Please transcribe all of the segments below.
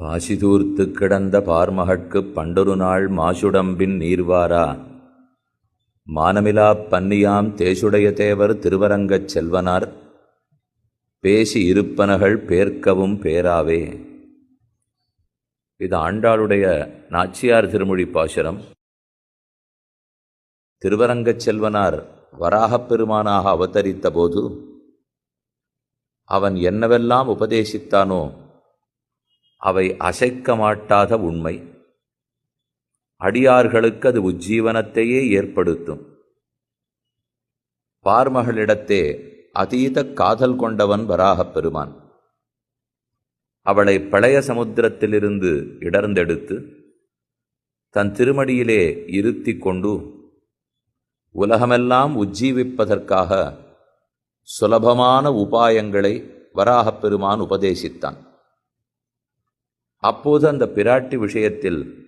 பாசிதூர்த்துக் கிடந்த பார்மகட்குப் பண்டொரு நாள் மாசுடம்பின் நீர்வாரா மானமிலாப் பன்னியாம் தேசுடைய தேவர் திருவரங்கச் செல்வனார் பேசி இருப்பனகள் பேர்க்கவும் பேராவே. இது ஆண்டாளுடைய நாச்சியார் திருமொழி பாசுரம். திருவரங்கச் செல்வனார் வராகப் பெருமானாக அவதரித்த போது அவன் என்னவெல்லாம் உபதேசித்தானோ அவை அசைக்க மாட்டாத உண்மை. அடியார்களுக்கு அது உஜ்ஜீவனத்தையே ஏற்படுத்தும். பார்மகளிடத்தே அதீத காதல் கொண்டவன் வராகப் பெருமான். அவளை பழைய சமுத்திரத்திலிருந்து இடர்ந்தெடுத்து தன் திருமடியிலே இருத்தி கொண்டு உலகமெல்லாம் உஜ்ஜீவிப்பதற்காக சுலபமான உபாயங்களை வராகப் பெருமான் உபதேசித்தான். அப்போது அந்த பிராட்டி விஷயத்தில்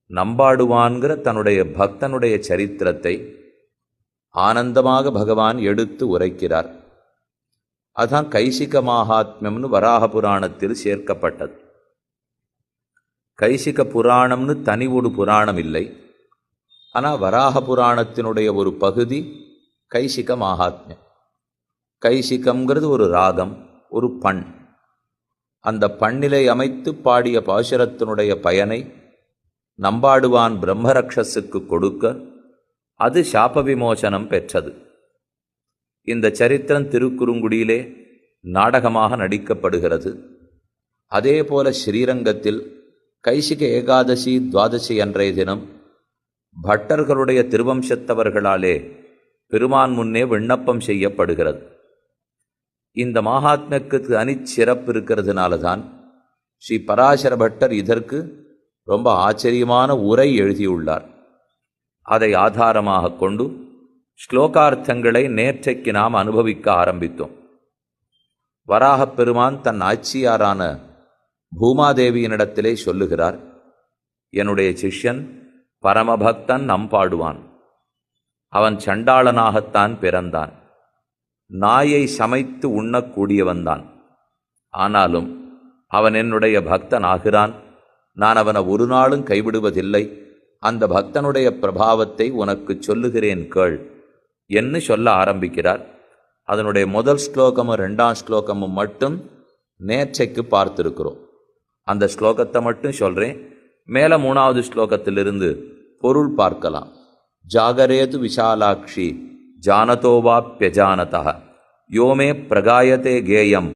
நம்பாடுவான்கிற தன்னுடைய பக்தனுடைய சரித்திரத்தை ஆனந்தமாக பகவான் எடுத்து உரைக்கிறார். அதான் கைசிக மகாத்மியம்னு வராக புராணத்தில் சேர்க்கப்பட்டது. கைசிக புராணம்னு தனி ஒரு புராணம் இல்லை. ஆனால் வராக புராணத்தினுடைய ஒரு பகுதி கைசிக மகாத்மியம். கைசிகம்ங்கிறது ஒரு ராகம், ஒரு பண். அந்த பண்ணிலை அமைத்து பாடிய பாசுரத்தினுடைய பயனை நம்பாடுவான் பிரம்மரக்ஷஸுக்கு கொடுக்க அது சாப விமோசனம் பெற்றது. இந்த சரித்திரம் திருக்குறுங்குடியிலே நாடகமாக நடிக்கப்படுகிறது. அதே போல ஸ்ரீரங்கத்தில் கைசிக ஏகாதசி துவாதசி அன்றைய தினம் பட்டர்களுடைய திருவம்சத்தவர்களாலே பெருமான் முன்னே விண்ணப்பம் செய்யப்படுகிறது. இந்த மகாத்மியக்கு தனிச்சிறப்பு இருக்கிறதுனால தான் ஸ்ரீ பராசர பட்டர் இதற்கு ரொம்ப ஆச்சரியமான உரை எழுதியுள்ளார். அதை ஆதாரமாக கொண்டு ஸ்லோகார்த்தங்களை நேற்றைக்கு நாம் அனுபவிக்க ஆரம்பித்தோம். வராகப் பெருமான் தன் ஆட்சியாரான பூமாதேவியினிடத்திலே சொல்லுகிறார், என்னுடைய சிஷ்யன் பரமபக்தன் நம்பாடுவான். அவன் சண்டாளனாகத்தான் பிறந்தான். நாயை சமைத்து உண்ணக்கூடியவன்தான். ஆனாலும் அவன் என்னுடைய பக்தன் ஆகிறான். நான் அவனை ஒரு நாளும் கைவிடுவதில்லை. அந்த பக்தனுடைய பிரபாவத்தை உனக்கு சொல்லுகிறேன் கேள் என்று சொல்ல ஆரம்பிக்கிறார். அதனுடைய முதல் ஸ்லோகமும் ரெண்டாம் ஸ்லோகமும் மட்டும் நேற்றைக்கு பார்த்துருக்கிறோம். அந்த ஸ்லோகத்தை மட்டும் சொல்கிறேன். மேலே மூணாவது ஸ்லோகத்திலிருந்து பொருள் பார்க்கலாம். ஜாகரேது விஷாலாட்சி ஜானதோவாப்யஜானதா யோமே பிரகாயத்தே கேயம்